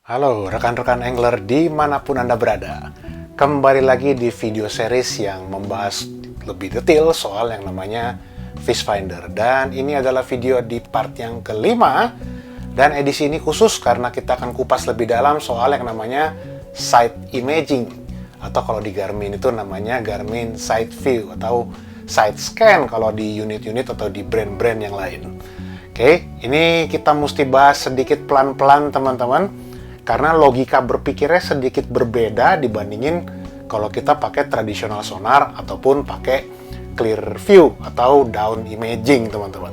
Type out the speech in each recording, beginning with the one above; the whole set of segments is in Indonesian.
Halo rekan-rekan angler dimanapun Anda berada. Kembali lagi di video series yang membahas lebih detail soal yang namanya Fish Finder. Dan ini adalah video di part yang kelima. Dan edisi ini khusus karena kita akan kupas lebih dalam soal yang namanya Sight Imaging. Atau kalau di Garmin itu namanya Garmin Sight View atau Sight Scan kalau di unit-unit atau di brand-brand yang lain. Oke, ini kita mesti bahas sedikit pelan-pelan teman-teman, karena logika berpikirnya sedikit berbeda dibandingin kalau kita pakai traditional sonar ataupun pakai clear view atau down imaging teman-teman.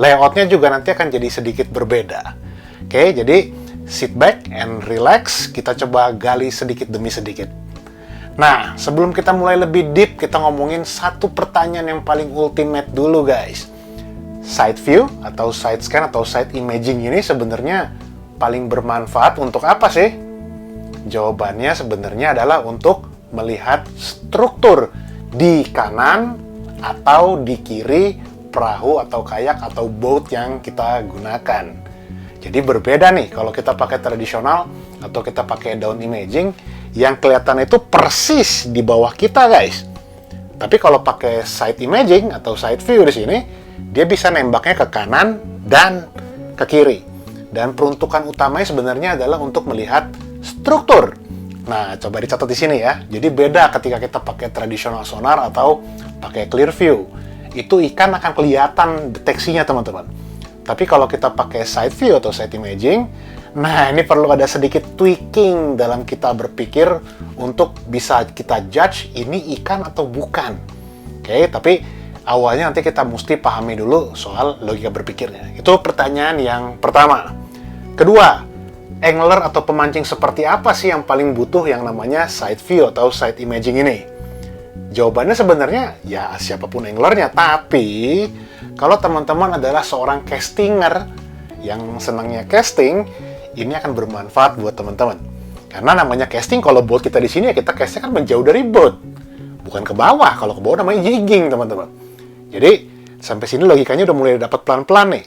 Layoutnya juga nanti akan jadi sedikit berbeda. Oke, jadi sit back and relax, kita coba gali sedikit demi sedikit. Nah, sebelum kita mulai lebih deep, kita ngomongin satu pertanyaan yang paling ultimate dulu guys. Sight view atau sight scan atau sight imaging ini sebenarnya paling bermanfaat untuk apa sih? Jawabannya sebenarnya adalah untuk melihat struktur di kanan atau di kiri perahu atau kayak atau boat yang kita gunakan. Jadi berbeda nih kalau kita pakai tradisional atau kita pakai down imaging, yang kelihatan itu persis di bawah kita guys. Tapi kalau pakai sight imaging atau sight view di sini, dia bisa nembaknya ke kanan dan ke kiri. Dan peruntukan utamanya sebenarnya adalah untuk melihat struktur. Nah, coba dicatat di sini ya. Jadi beda ketika kita pakai traditional sonar atau pakai clear view. Itu ikan akan kelihatan deteksinya teman-teman. Tapi kalau kita pakai sight view atau sight imaging, nah ini perlu ada sedikit tweaking dalam kita berpikir untuk bisa kita judge ini ikan atau bukan. Oke, tapi awalnya nanti kita mesti pahami dulu soal logika berpikirnya. Itu pertanyaan yang pertama. Kedua, angler atau pemancing seperti apa sih yang paling butuh yang namanya sight view atau sight imaging ini? Jawabannya sebenarnya ya siapapun anglernya, tapi kalau teman-teman adalah seorang castinger yang senangnya casting, ini akan bermanfaat buat teman-teman. Karena namanya casting, kalau boat kita di sini ya kita casting kan menjauh dari boat, bukan ke bawah. Kalau ke bawah namanya jigging teman-teman. Jadi sampai sini logikanya udah mulai dapat pelan-pelan nih.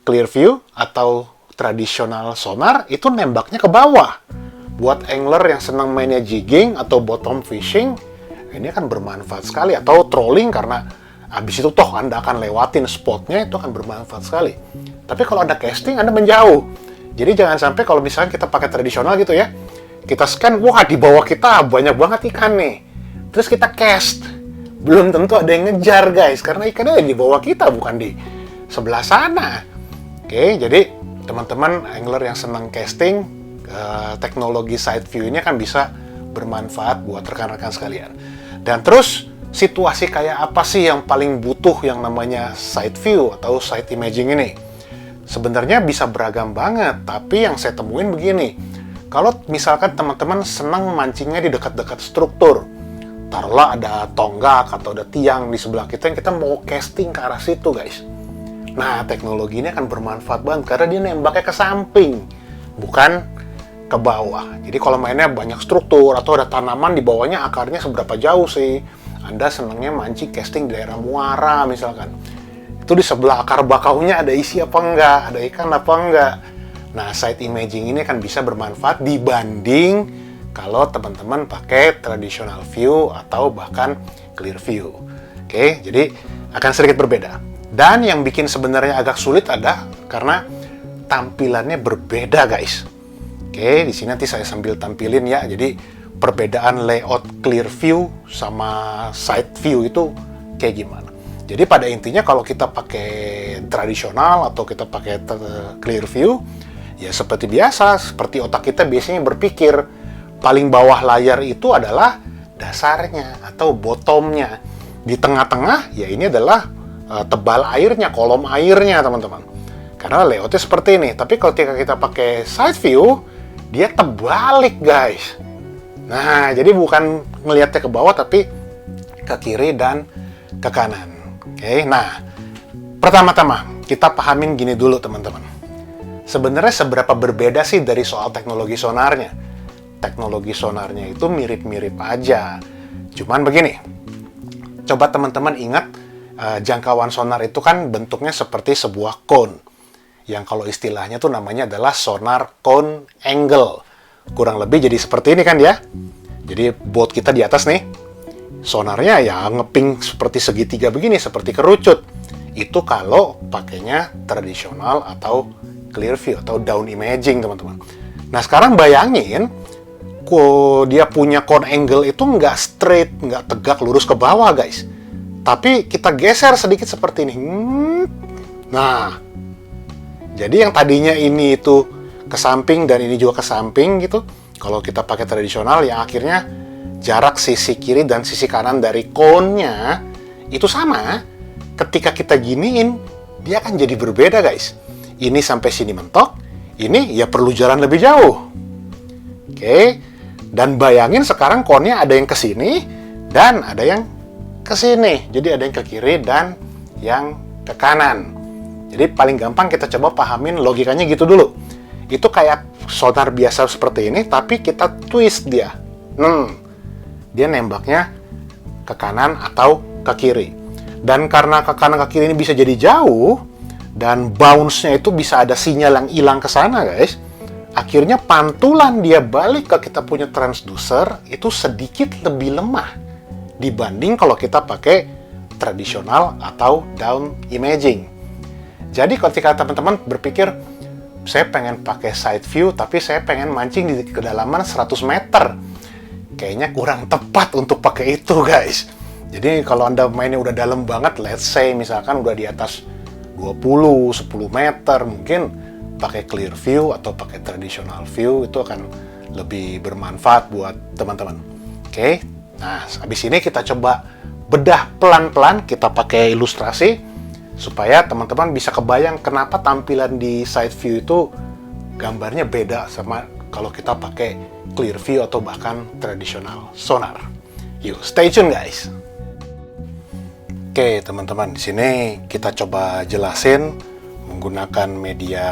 Clear view atau tradisional sonar itu nembaknya ke bawah. Buat angler yang senang mainnya jigging atau bottom fishing, ini akan bermanfaat sekali. Atau trolling, karena habis itu toh Anda akan lewatin spotnya, itu akan bermanfaat sekali. Tapi kalau Anda casting, Anda menjauh. Jadi jangan sampai kalau misalnya kita pakai tradisional gitu ya, kita scan, wah di bawah kita banyak banget ikan nih. Terus kita cast, belum tentu ada yang ngejar guys, karena ikannya di bawah kita, bukan di sebelah sana. Oke, jadi teman-teman angler yang senang casting, teknologi sight view ini akan bisa bermanfaat buat rekan-rekan sekalian. Dan terus, situasi kayak apa sih yang paling butuh yang namanya sight view atau sight imaging ini? Sebenarnya bisa beragam banget, tapi yang saya temuin begini. Kalau misalkan teman-teman senang mancingnya di dekat-dekat struktur, taruhlah ada tonggak atau ada tiang di sebelah kita yang kita mau casting ke arah situ guys. Nah, teknologi ini akan bermanfaat banget karena dia nembaknya ke samping, bukan ke bawah. Jadi kalau mainnya banyak struktur atau ada tanaman di bawahnya, akarnya seberapa jauh sih? Anda senangnya mancing casting di daerah muara misalkan. Itu di sebelah akar bakaunya ada isi apa enggak, ada ikan apa enggak. Nah, sight imaging ini akan bisa bermanfaat dibanding kalau teman-teman pakai traditional view atau bahkan clear view. Oke, jadi akan sedikit berbeda. Dan yang bikin sebenarnya agak sulit ada karena tampilannya berbeda guys. Oke, di sini nanti saya sambil tampilin ya. Jadi perbedaan layout clear view sama sight view itu kayak gimana. Jadi pada intinya kalau kita pakai tradisional atau kita pakai clear view, ya seperti biasa, seperti otak kita biasanya berpikir, paling bawah layar itu adalah dasarnya atau bottomnya. Di tengah-tengah, ya ini adalah tebal airnya, kolom airnya teman-teman. Karena layoutnya seperti ini. Tapi kalau kita pakai side view, dia terbalik guys. Nah, jadi bukan ngelihatnya ke bawah, tapi ke kiri dan ke kanan. Oke, nah, pertama-tama kita pahamin gini dulu teman-teman. Sebenarnya seberapa berbeda sih dari soal teknologi sonarnya? Teknologi sonarnya itu mirip-mirip aja. Cuman begini, coba teman-teman ingat, jangkauan sonar itu kan bentuknya seperti sebuah cone. yang kalau istilahnya tuh namanya adalah sonar cone angle. Kurang lebih jadi seperti ini kan ya. Jadi boat kita di atas nih, sonarnya ya ngeping seperti segitiga begini, seperti kerucut. Itu kalau pakainya tradisional atau clear view atau down imaging, teman-teman. Nah, sekarang bayangin dia punya cone angle itu nggak straight, nggak tegak lurus ke bawah, guys. Tapi kita geser sedikit seperti ini. Nah, jadi yang tadinya ini itu ke samping dan ini juga ke samping gitu. Kalau kita pakai tradisional, yang akhirnya jarak sisi kiri dan sisi kanan dari cone-nya itu sama. Ketika kita giniin, dia akan jadi berbeda, guys. Ini sampai sini mentok, ini ya perlu jalan lebih jauh. Oke, dan bayangin sekarang cone-nya ada yang ke sini dan ada yang ke sini. Jadi ada yang ke kiri dan yang ke kanan. Jadi paling gampang kita coba pahamin logikanya gitu dulu. Itu kayak sonar biasa seperti ini, tapi kita twist dia. Dia nembaknya ke kanan atau ke kiri. Dan karena ke kanan ke kiri ini bisa jadi jauh, dan bounce-nya itu bisa ada sinyal yang hilang ke sana, guys. Akhirnya pantulan dia balik ke kita punya transducer itu sedikit lebih lemah dibanding kalau kita pakai tradisional atau down imaging. Jadi ketika teman-teman berpikir, saya pengen pakai side view, tapi saya pengen mancing di kedalaman 100 meter. Kayaknya kurang tepat untuk pakai itu, guys. Jadi kalau Anda mainnya udah dalam banget, let's say misalkan udah di atas 20, 10 meter, mungkin pakai clear view atau pakai traditional view itu akan lebih bermanfaat buat teman-teman. Oke, nah habis ini kita coba bedah pelan-pelan, kita pakai ilustrasi supaya teman-teman bisa kebayang kenapa tampilan di side view itu gambarnya beda sama kalau kita pakai clear view atau bahkan traditional sonar. Yuk, stay tune, guys. Oke, teman-teman, di sini kita coba jelasin menggunakan media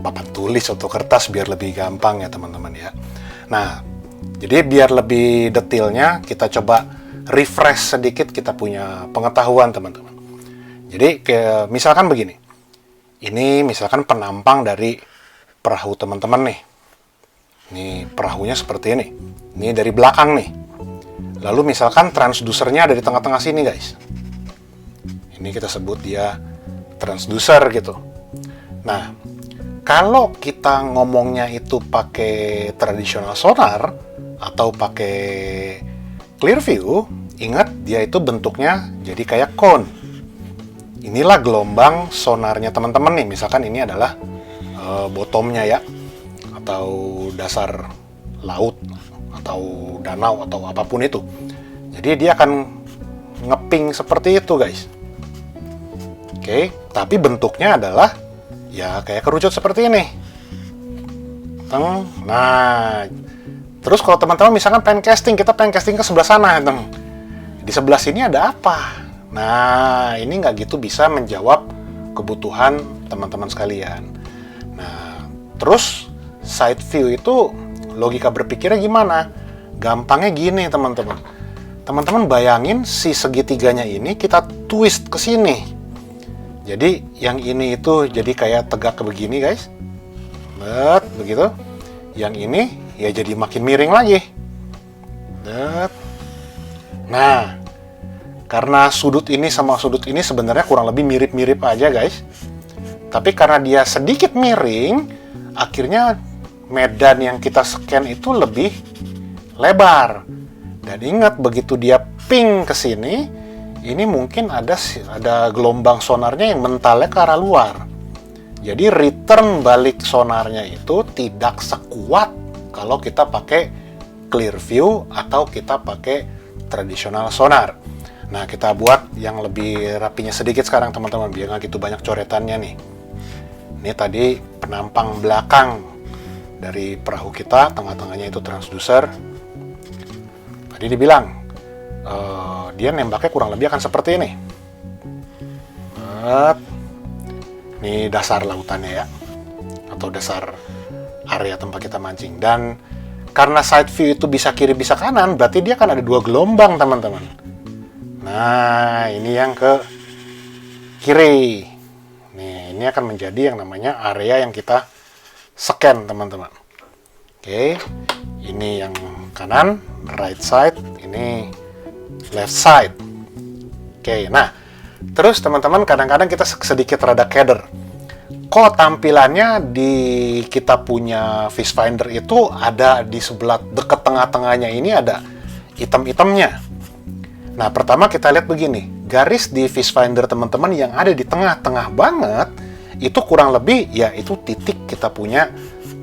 papan tulis atau kertas biar lebih gampang ya, teman-teman ya. Nah, jadi biar lebih detailnya kita coba refresh sedikit kita punya pengetahuan, teman-teman. Jadi misalkan begini, ini misalkan penampang dari perahu teman-teman nih. Ini perahunya seperti ini. Ini dari belakang nih. Lalu misalkan transducernya ada di tengah-tengah sini, guys. Ini kita sebut dia transducer gitu. Nah, kalau kita ngomongnya itu pakai traditional sonar atau pakai clear view, ingat dia itu bentuknya jadi kayak cone. Inilah gelombang sonarnya teman-teman nih. Misalkan ini adalah bottomnya ya, atau dasar laut, atau danau, atau apapun itu. Jadi dia akan ngeping seperti itu, guys. Oke, tapi bentuknya adalah ya kayak kerucut seperti ini. Nah, terus kalau teman-teman misalkan pengen casting, kita pengen casting ke sebelah sana, di sebelah sini ada apa? Nah, ini nggak gitu bisa menjawab kebutuhan teman-teman sekalian. Nah, terus side view itu logika berpikirnya gimana? Gampangnya gini, teman-teman. Teman-teman bayangin si segitiganya ini kita twist ke sini. Jadi yang ini itu jadi kayak tegak ke begini, guys. Begitu. Yang ini ya jadi makin miring lagi. Nah, karena sudut ini sama sudut ini sebenarnya kurang lebih mirip-mirip aja, guys. Tapi karena dia sedikit miring, akhirnya medan yang kita scan itu lebih lebar. Dan ingat, begitu dia ping ke sini, ini mungkin ada gelombang sonarnya yang mentalnya ke arah luar. Jadi return balik sonarnya itu tidak sekuat kalau kita pakai clear view atau kita pakai traditional sonar. Nah, kita buat yang lebih rapinya sedikit sekarang, teman-teman, biar nggak gitu banyak coretannya nih. Ini tadi penampang belakang dari perahu kita, tengah-tengahnya itu transducer. Tadi dibilang, dia nembaknya kurang lebih akan seperti ini. Ini dasar lautannya ya, atau dasar area tempat kita mancing. Dan karena side view itu bisa kiri bisa kanan, berarti dia akan ada dua gelombang, teman-teman. Nah, ini yang ke kiri. Nih, ini akan menjadi yang namanya area yang kita scan, teman-teman. Oke, ini yang kanan, right side, ini left side. Oke, nah, terus teman-teman kadang-kadang kita sedikit rada keder. Kok tampilannya di kita punya Fish Finder itu ada di sebelah dekat tengah-tengahnya ini ada item-itemnya. Nah, pertama kita lihat begini. Garis di Fish Finder teman-teman yang ada di tengah-tengah banget, itu kurang lebih, ya itu titik kita punya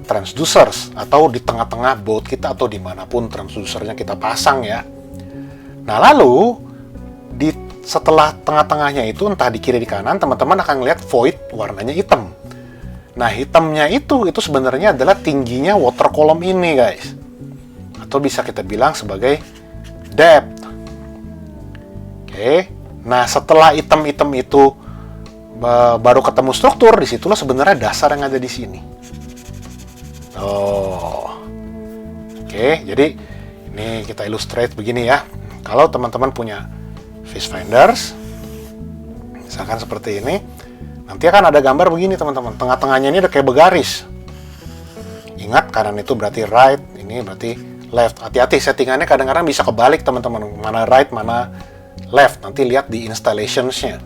transducers, atau di tengah-tengah boat kita, atau dimanapun transducernya kita pasang ya. Nah, lalu setelah tengah-tengahnya itu, entah di kiri di kanan, teman-teman akan melihat void warnanya hitam. Nah, hitamnya itu sebenarnya adalah tingginya water column ini, guys. Atau bisa kita bilang sebagai depth. Oke. Nah, setelah item-item itu baru ketemu struktur, disitulah sebenarnya dasar yang ada di sini. Oke, jadi ini kita illustrate begini ya. Kalau teman-teman punya Fish Finders, misalkan seperti ini, nanti akan ada gambar begini teman-teman. Tengah-tengahnya ini ada kayak bergaris. Ingat, kanan itu berarti right, ini berarti left. Hati-hati, settingannya kadang-kadang bisa kebalik teman-teman. Mana right, mana left. Nanti lihat di installations-nya.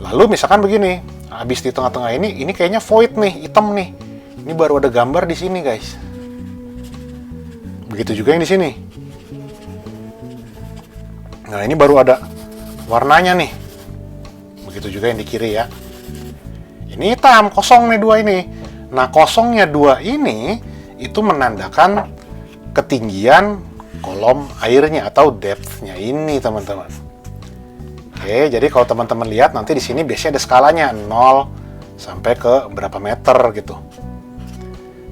Lalu misalkan begini, habis di tengah-tengah ini kayaknya void nih, hitam nih. Ini baru ada gambar di sini, guys. Begitu juga yang di sini. Nah, ini baru ada warnanya nih. Begitu juga yang di kiri ya. Ini hitam, kosong nih dua ini. Nah, kosongnya dua ini itu menandakan ketinggian kolom airnya atau depth-nya ini, teman-teman. Oke, jadi kalau teman-teman lihat nanti di sini biasanya ada skalanya 0 sampai ke berapa meter gitu.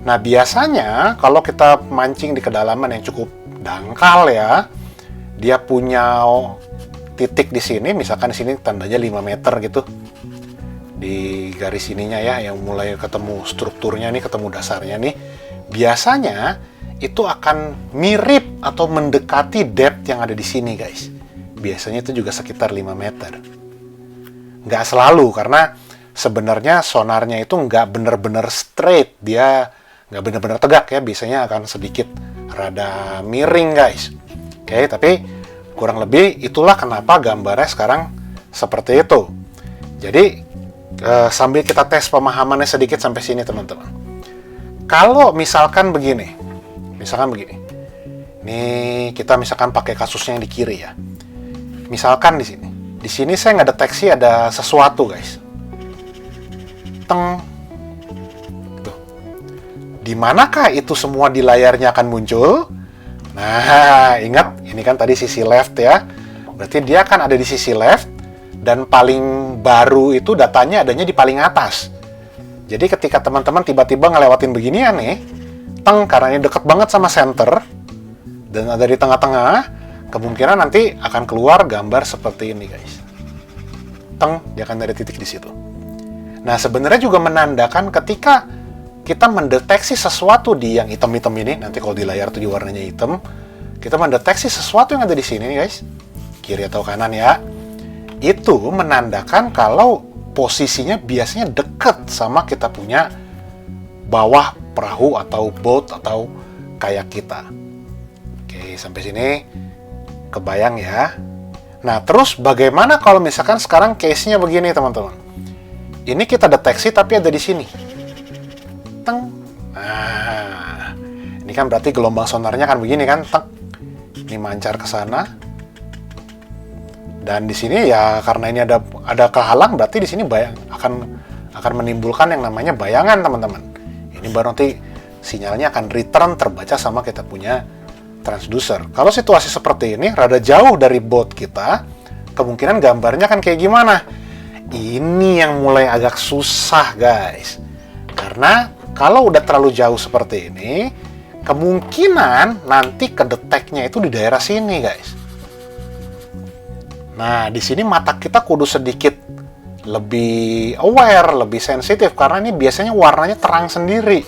Nah, biasanya kalau kita mancing di kedalaman yang cukup dangkal ya, dia punya titik di sini, misalkan di sini tandanya 5 meter gitu. Di garis ininya ya, yang mulai ketemu strukturnya nih, ketemu dasarnya nih, biasanya itu akan mirip atau mendekati depth yang ada di sini, guys. Biasanya itu juga sekitar 5 meter. Nggak selalu, karena sebenarnya sonarnya itu nggak benar-benar straight, dia nggak benar-benar tegak ya, biasanya akan sedikit rada miring, guys. Oke, tapi kurang lebih itulah kenapa gambarnya sekarang seperti itu. Jadi sambil kita tes pemahamannya sedikit sampai sini, teman-teman. Kalau misalkan begini, ini kita misalkan pakai kasusnya yang di kiri ya. Misalkan di sini saya nggak deteksi ada sesuatu, guys. Teng. Di manakah itu semua di layarnya akan muncul? Nah, ingat, ini kan tadi sisi left ya. Berarti dia akan ada di sisi left, dan paling baru itu datanya adanya di paling atas. Jadi ketika teman-teman tiba-tiba ngelewatin beginian nih, karena ini deket banget sama center, dan ada di tengah-tengah, kemungkinan nanti akan keluar gambar seperti ini, guys. Dia akan ada titik di situ. Nah, sebenarnya juga menandakan ketika kita mendeteksi sesuatu di yang hitam-hitam ini, nanti kalau di layar tuh warnanya hitam, kita mendeteksi sesuatu yang ada di sini, guys, kiri atau kanan ya, itu menandakan kalau posisinya biasanya dekat sama kita punya bawah perahu atau boat atau kayak kita. Oke, sampai sini kebayang ya. Nah, terus bagaimana kalau misalkan sekarang case-nya begini, teman-teman? Ini kita deteksi tapi ada di sini. Nah, ini kan berarti gelombang sonarnya kan begini kan, ini mancar ke sana, dan di sini ya karena ini ada kehalang, berarti di sini akan menimbulkan yang namanya bayangan, teman-teman. Ini baru nanti sinyalnya akan return terbaca sama kita punya transducer. Kalau situasi seperti ini rada jauh dari boat kita, kemungkinan gambarnya kan kayak gimana? Ini yang mulai agak susah, guys, karena kalau udah terlalu jauh seperti ini, kemungkinan nanti kedeteknya itu di daerah sini, guys. Nah, di sini mata kita kudu sedikit lebih aware, lebih sensitif, karena ini biasanya warnanya terang sendiri.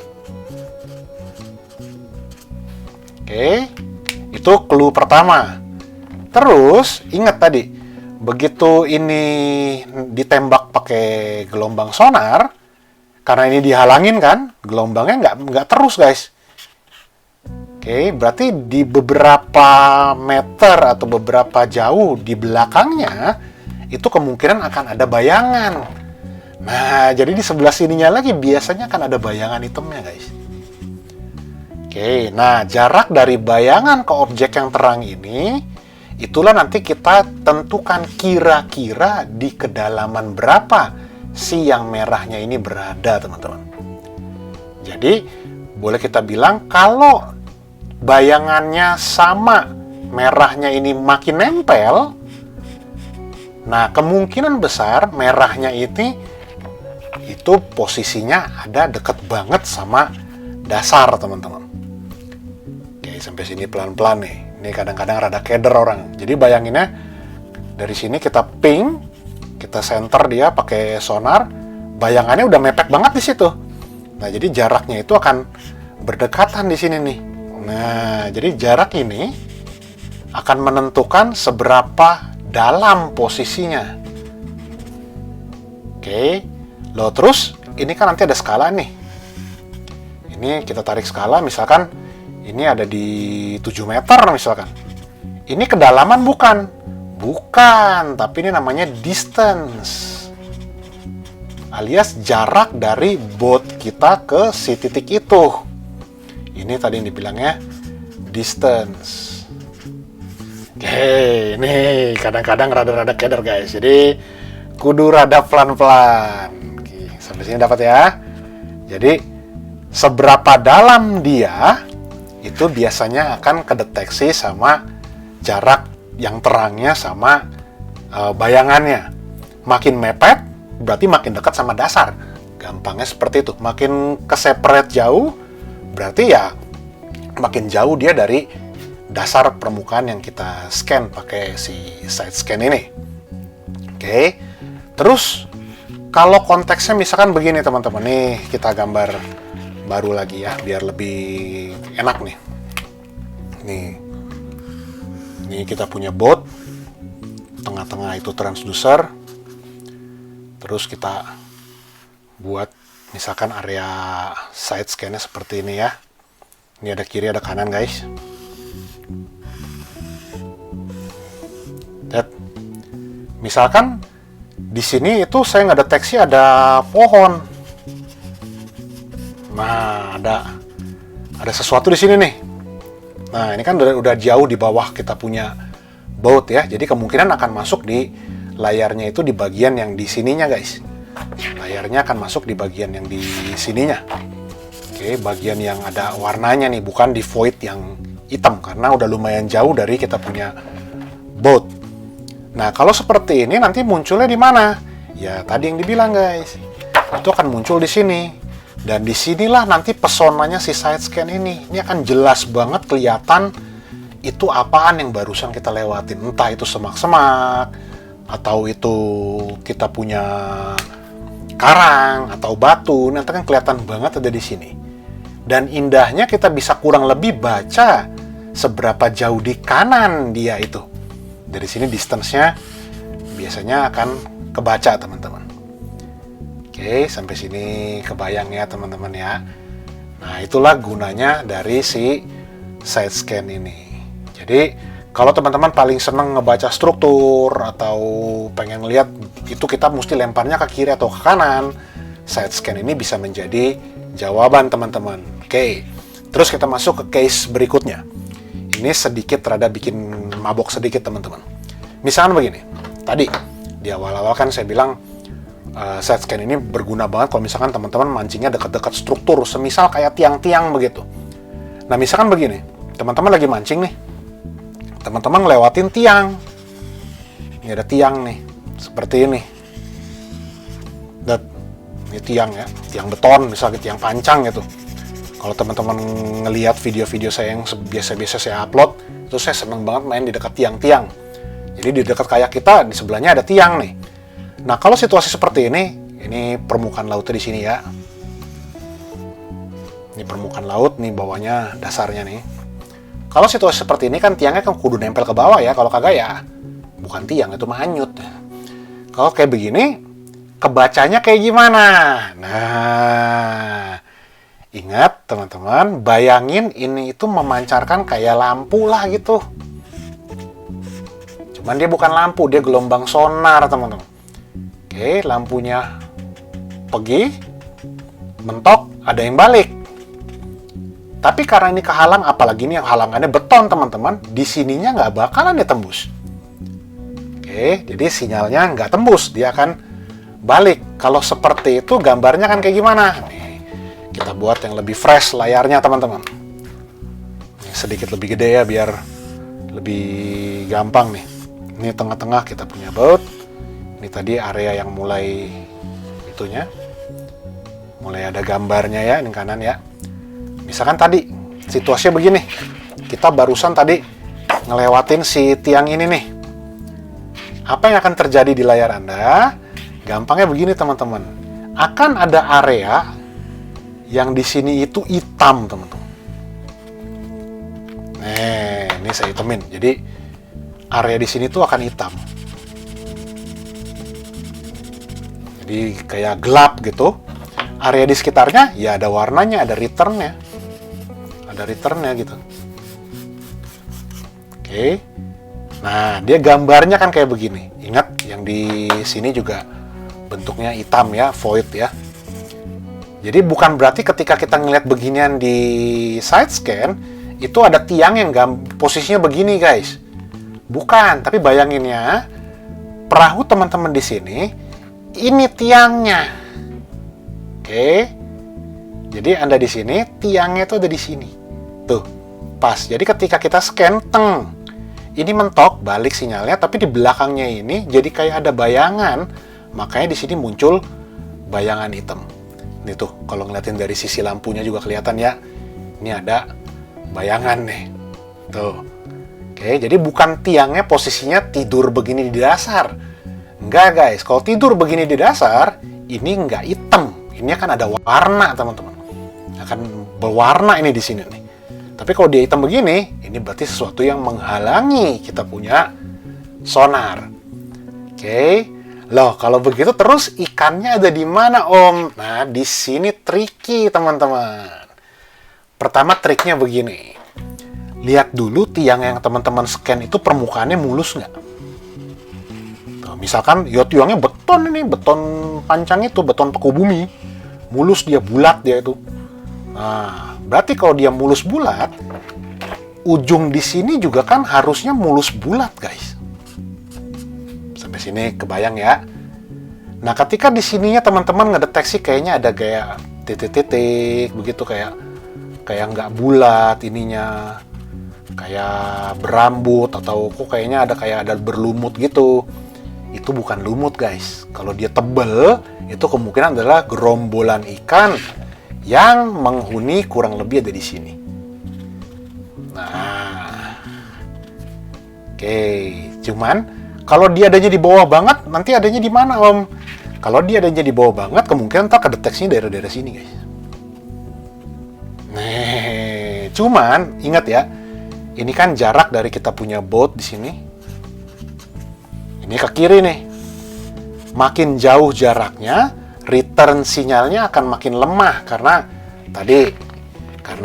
Oke, itu clue pertama. Terus, ingat tadi, begitu ini ditembak pakai gelombang sonar, karena ini dihalangin kan, gelombangnya nggak terus guys. Oke, berarti di beberapa meter atau beberapa jauh di belakangnya itu kemungkinan akan ada bayangan. Nah, jadi di sebelah sininya lagi biasanya akan ada bayangan hitamnya guys. Oke, nah jarak dari bayangan ke objek yang terang ini, itulah nanti kita tentukan kira-kira di kedalaman berapa si yang merahnya ini berada, teman-teman. Jadi, boleh kita bilang kalau bayangannya sama, merahnya ini makin nempel, nah kemungkinan besar merahnya itu posisinya ada deket banget sama dasar, teman-teman. Oke, sampai sini pelan-pelan nih. Ini kadang-kadang rada keder orang. Jadi bayanginnya dari sini kita ping, kita center dia pakai sonar, bayangannya udah mepet banget di situ. Nah, jadi jaraknya itu akan berdekatan di sini nih. Nah, jadi jarak ini akan menentukan seberapa dalam posisinya. Oke. Loh, terus ini kan nanti ada skala nih. Ini kita tarik skala, misalkan ini ada di 7 meter misalkan. Ini kedalaman bukan. Bukan, tapi ini namanya distance. Alias jarak dari boat kita ke si titik itu. Ini tadi yang dibilangnya distance. Oke, ini kadang-kadang rada-rada keder guys. Jadi kudu rada pelan-pelan. Oke, sampai sini dapat ya. Jadi seberapa dalam dia itu biasanya akan kedeteksi sama jarak yang terangnya sama bayangannya. Makin mepet berarti makin dekat sama dasar. Gampangnya seperti itu. Makin ke-separate jauh berarti ya makin jauh dia dari dasar permukaan yang kita scan pakai si side scan ini. Oke. Terus kalau konteksnya misalkan begini teman-teman, nih kita gambar baru lagi ya biar lebih enak nih. Ini kita punya boat, tengah-tengah itu transducer. Terus kita buat misalkan area side scan-nya seperti ini ya. Ini ada kiri, ada kanan guys. Lihat. Misalkan di sini itu saya nggak deteksi ada pohon. Nah, ada sesuatu di sini nih. Nah, ini kan udah jauh di bawah kita punya boat ya. Jadi kemungkinan akan masuk di layarnya itu di bagian yang di sininya guys. Layarnya akan masuk di bagian yang di sininya. Oke, bagian yang ada warnanya nih, bukan di void yang hitam karena udah lumayan jauh dari kita punya boat. Nah, kalau seperti ini nanti munculnya di mana? Ya, tadi yang dibilang guys. Itu akan muncul di sini. Dan disinilah nanti pesonanya si side scan ini. Ini akan jelas banget kelihatan itu apaan yang barusan kita lewatin. Entah itu semak-semak, atau itu kita punya karang, atau batu. Nanti kan kelihatan banget ada di sini. Dan indahnya kita bisa kurang lebih baca seberapa jauh di kanan dia itu. Dari sini distance-nya biasanya akan kebaca teman-teman. Oke, sampai sini kebayang ya teman-teman ya. Nah, itulah gunanya dari si side scan ini. Jadi, kalau teman-teman paling seneng ngebaca struktur atau pengen lihat itu kita mesti lemparnya ke kiri atau ke kanan, side scan ini bisa menjadi jawaban teman-teman. Oke, terus kita masuk ke case berikutnya. Ini sedikit rada bikin mabok sedikit teman-teman. Misalkan begini, tadi di awal-awal kan saya bilang side scan ini berguna banget kalau misalkan teman-teman mancingnya dekat-dekat struktur, semisal kayak tiang-tiang begitu. Nah, misalkan begini, teman-teman lagi mancing nih, teman-teman ngelewatin tiang. Ini ada tiang nih, seperti ini. Dan ini tiang ya, tiang beton, misalnya tiang pancang gitu. Kalau teman-teman ngelihat video-video saya yang biasa-biasa saya upload, itu saya seneng banget main di dekat tiang-tiang. Jadi di dekat kayak kita, di sebelahnya ada tiang nih. Nah, kalau situasi seperti ini permukaan lautnya di sini ya. Ini permukaan laut, nih bawahnya dasarnya nih. Kalau situasi seperti ini kan tiangnya kan kudu nempel ke bawah ya, kalau kagak ya bukan tiang, itu manyut. Kalau kayak begini, kebacanya kayak gimana? Nah, ingat teman-teman, bayangin ini itu memancarkan kayak lampu lah gitu. Cuman dia bukan lampu, dia gelombang sonar teman-teman. Oke, lampunya pergi, mentok, ada yang balik. Tapi karena ini kehalang, apalagi ini yang halangannya beton teman-teman, di sininya nggak bakalan dia tembus. Oke, jadi sinyalnya nggak tembus, dia akan balik. Kalau seperti itu gambarnya kan kayak gimana? Nih, kita buat yang lebih fresh layarnya teman-teman. Sedikit lebih gede ya biar lebih gampang nih. Ini tengah-tengah kita punya baut. Ini tadi area yang mulai itunya. Mulai ada gambarnya ya, ini kanan ya. Misalkan tadi situasinya begini. Kita barusan tadi ngelewatin si tiang ini nih. Apa yang akan terjadi di layar Anda? Gampangnya begini teman-teman. Akan ada area yang di sini itu hitam teman-teman. Ini saya hitamin. Jadi area di sini tuh akan hitam. Jadi kayak gelap gitu. Area di sekitarnya ya ada warnanya, ada returnnya. Ada returnnya gitu. Oke. Nah, dia gambarnya kan kayak begini. Ingat, yang di sini juga bentuknya hitam ya, void ya. Jadi bukan berarti ketika kita ngeliat beginian di side scan, itu ada tiang yang posisinya begini guys. Bukan, tapi bayangin ya, perahu teman-teman di sini, ini tiangnya. Oke. Jadi Anda di sini, tiangnya itu ada di sini. Tuh, pas. Jadi ketika kita scan, ini mentok, balik sinyalnya, tapi di belakangnya ini jadi kayak ada bayangan, makanya di sini muncul bayangan hitam. Ini tuh, kalau ngeliatin dari sisi lampunya juga kelihatan ya, ini ada bayangan nih. Tuh. Oke, jadi bukan tiangnya posisinya tidur begini di dasar. Enggak guys, kalau tidur begini di dasar, ini enggak hitam. Ini akan ada warna teman-teman. Akan berwarna ini di sini nih. Tapi kalau dia hitam begini, ini berarti sesuatu yang menghalangi kita punya sonar. Oke. Loh, kalau begitu terus ikannya ada di mana, Om? Nah, di sini tricky, teman-teman. Pertama triknya begini. Lihat dulu tiang yang teman-teman scan itu permukaannya mulus nggak? Tuh, misalkan ya tiangnya beton ini, beton pancang itu, beton paku bumi. Mulus dia, bulat dia itu. Nah, berarti kalau dia mulus bulat, ujung di sini juga kan harusnya mulus bulat, guys. Sampai sini kebayang ya. Nah, ketika di sininya teman-teman ngedeteksi kayaknya ada kayak titik-titik begitu, kayak nggak bulat ininya, kayak berambut atau kok kayaknya ada berlumut gitu. Itu bukan lumut, guys. Kalau dia tebel, itu kemungkinan adalah gerombolan ikan yang menghuni kurang lebih ada di sini. Nah, oke. Cuman kalau dia adanya di bawah banget, nanti adanya di mana, Om? Kalau dia adanya di bawah banget, kemungkinan ntar kedeteksinya daerah-daerah sini, guys. Nih, cuman ingat ya, ini kan jarak dari kita punya boat di sini. Ini ke kiri nih. Makin jauh jaraknya, return sinyalnya akan makin lemah karena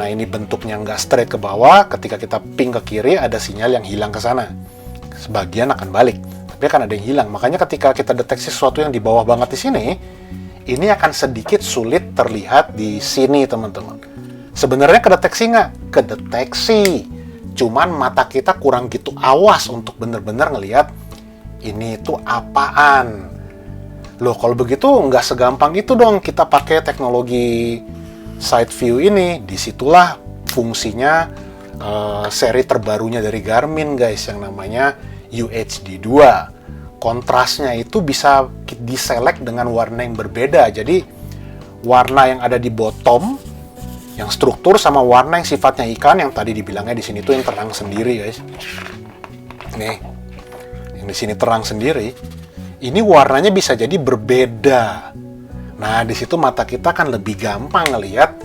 ini bentuknya nggak straight ke bawah. Ketika kita ping ke kiri, ada sinyal yang hilang ke sana. Sebagian akan balik, tapi akan ada yang hilang. Makanya ketika kita deteksi sesuatu yang di bawah banget di sini, ini akan sedikit sulit terlihat di sini, teman-teman. Sebenarnya kedeteksi nggak? Kedeteksi. Cuman mata kita kurang gitu awas untuk bener-bener ngelihat ini itu apaan. Loh, kalau begitu nggak segampang itu dong kita pakai teknologi side view ini. Disitulah fungsinya seri terbarunya dari Garmin, guys, yang namanya UHD 2. Kontrasnya itu bisa diselect dengan warna yang berbeda. Jadi warna yang ada di bottom yang struktur sama warna yang sifatnya ikan yang tadi dibilangnya di sini tuh yang terang sendiri, guys. Nih, yang di sini terang sendiri. Ini warnanya bisa jadi berbeda. Nah, di situ mata kita kan lebih gampang ngelihat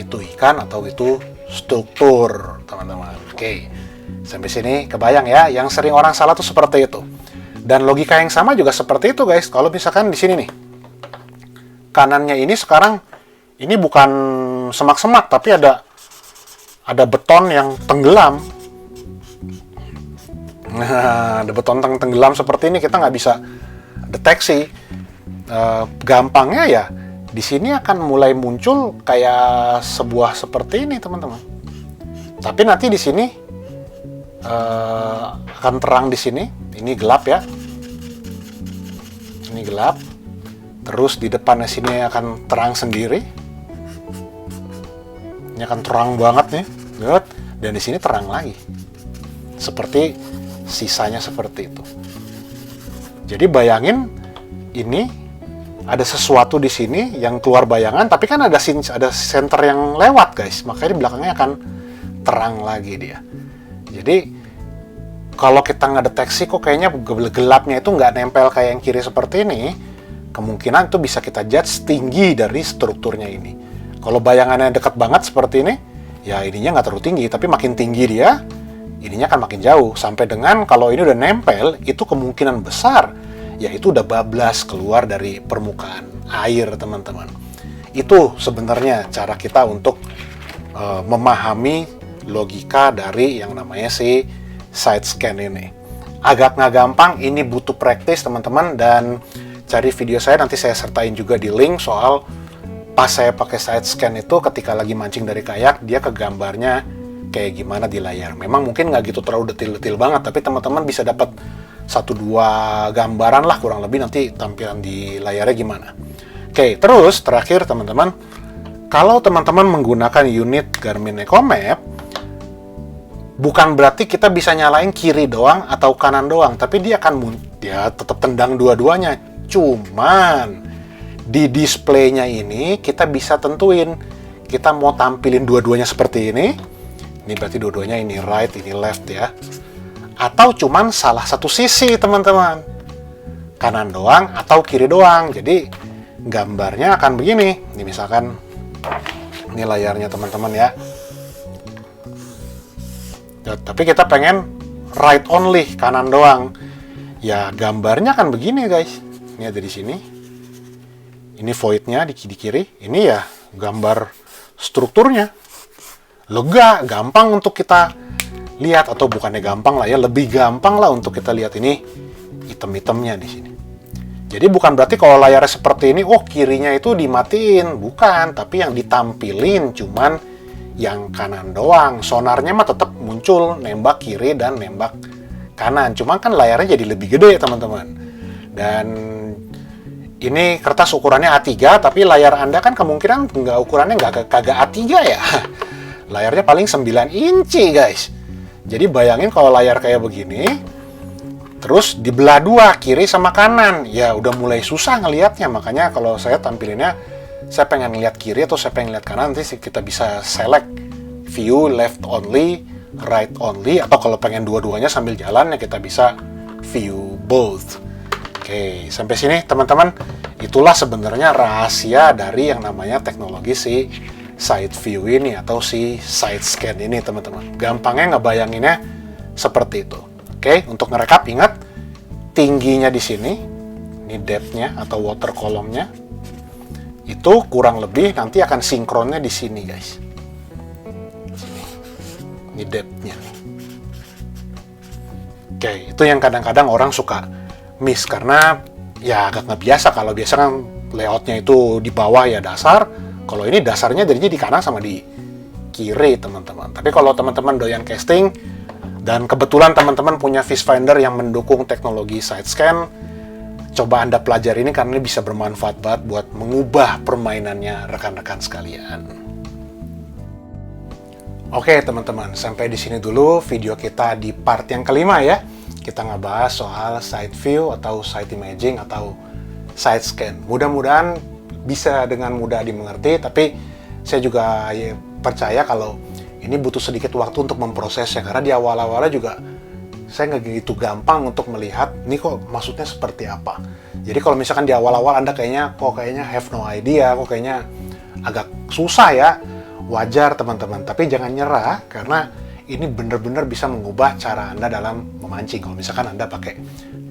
itu ikan atau itu struktur, teman-teman. Oke, sampai sini kebayang ya. Yang sering orang salah tuh seperti itu. Dan logika yang sama juga seperti itu guys. Kalau misalkan di sini nih, kanannya ini sekarang ini bukan semak-semak tapi ada beton yang tenggelam. Nah, ada beton tenggelam seperti ini, kita nggak bisa deteksi. Gampangnya ya di sini akan mulai muncul kayak sebuah seperti ini teman-teman. Tapi nanti di sini akan terang di sini. Ini gelap ya. Ini gelap. Terus di depannya sini akan terang sendiri. Ini akan terang banget nih. Lihat. Dan di sini terang lagi. Seperti sisanya seperti itu. Jadi bayangin ini ada sesuatu di sini yang keluar bayangan, tapi kan ada center yang lewat guys. Makanya di belakangnya akan terang lagi dia. Jadi kalau kita nggak deteksi kok kayaknya gelapnya itu nggak nempel kayak yang kiri seperti ini, kemungkinan itu bisa kita judge tinggi dari strukturnya ini. Kalau bayangannya dekat banget seperti ini, ya ininya nggak terlalu tinggi, tapi makin tinggi dia, ininya akan makin jauh. Sampai dengan kalau ini udah nempel, itu kemungkinan besar, yaitu udah bablas keluar dari permukaan air teman-teman. Itu sebenarnya cara kita untuk memahami logika dari yang namanya si side scan ini. Agak nggak gampang, ini butuh praktis teman-teman, dan cari video saya, nanti saya sertain juga di link soal pas saya pakai side scan itu ketika lagi mancing dari kayak, dia ke gambarnya kayak gimana di layar. Memang mungkin nggak gitu terlalu detil-detil banget, tapi teman-teman bisa dapat 1-2 gambaran lah kurang lebih nanti tampilan di layarnya gimana. Oke, terus terakhir teman-teman, kalau teman-teman menggunakan unit Garmin EcoMap, bukan berarti kita bisa nyalain kiri doang atau kanan doang, tapi dia akan tetap tendang dua-duanya. Cuman di displaynya ini kita bisa tentuin kita mau tampilin dua-duanya seperti ini. Ini berarti dua-duanya ini right, ini left ya. Atau cuman salah satu sisi teman-teman. Kanan doang atau kiri doang. Jadi gambarnya akan begini. Ini misalkan ini layarnya teman-teman ya. Tapi kita pengen right only, kanan doang. Ya gambarnya kan begini guys. Ini ada di sini. Ini void-nya di kiri. Ini ya gambar strukturnya. Lega, gampang untuk kita lihat, atau bukannya gampang lah ya, lebih gampang lah untuk kita lihat ini item-itemnya di sini. Jadi bukan berarti kalau layarnya seperti ini, oh kirinya itu dimatiin, bukan, tapi yang ditampilin cuman yang kanan doang. Sonarnya mah tetap muncul nembak kiri dan nembak kanan, cuman kan layarnya jadi lebih gede teman-teman. Dan ini kertas ukurannya A3, tapi layar Anda kan kemungkinan ukurannya kagak A3 ya. Layarnya paling 9 inci guys. Jadi bayangin kalau layar kayak begini, terus dibelah dua, kiri sama kanan, ya udah mulai susah ngelihatnya. Makanya kalau saya tampilinnya, saya pengen ngeliat kiri atau saya pengen ngeliat kanan, nanti kita bisa select view left only, right only, atau kalau pengen dua-duanya sambil jalan ya kita bisa view both. Oke, sampai sini teman-teman, itulah sebenarnya rahasia dari yang namanya teknologi si side view ini atau si side scan ini teman-teman. Gampangnya ngebayanginnya seperti itu. Oke, untuk ngerekap ingat tingginya di sini, ini depth-nya atau water column-nya, itu kurang lebih nanti akan sinkronnya di sini guys. Sini. Ini depth-nya. Oke, itu yang kadang-kadang orang suka miss karena ya agak nggak biasa. Kalau biasa kan layoutnya itu di bawah ya dasar. Kalau ini dasarnya jadinya di kanan sama di kiri teman-teman. Tapi kalau teman-teman doyan casting dan kebetulan teman-teman punya fish finder yang mendukung teknologi side scan, coba Anda pelajari ini karena ini bisa bermanfaat banget buat mengubah permainannya rekan-rekan sekalian. Oke teman-teman, sampai di sini dulu video kita di part yang kelima ya. Kita ngebahas soal side view atau side imaging atau side scan. Mudah-mudahan bisa dengan mudah dimengerti, tapi saya juga percaya kalau ini butuh sedikit waktu untuk memprosesnya, karena di awal-awalnya juga saya nggak gitu gampang untuk melihat ini kok maksudnya seperti apa. Jadi kalau misalkan di awal-awal Anda kayaknya have no idea, kok kayaknya agak susah ya, wajar teman-teman, tapi jangan nyerah karena ini benar-benar bisa mengubah cara Anda dalam memancing. Kalau misalkan Anda pakai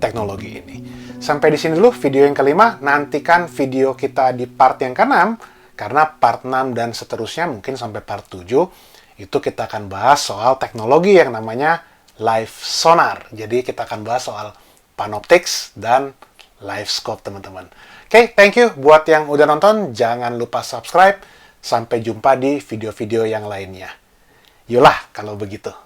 teknologi ini. Sampai di sini dulu video yang kelima. Nantikan video kita di part yang keenam, karena part 6 dan seterusnya mungkin sampai part 7 itu kita akan bahas soal teknologi yang namanya live sonar. Jadi kita akan bahas soal panoptics dan live scope, teman-teman. Oke, thank you buat yang udah nonton. Jangan lupa subscribe. Sampai jumpa di video-video yang lainnya. Yolah kalau begitu.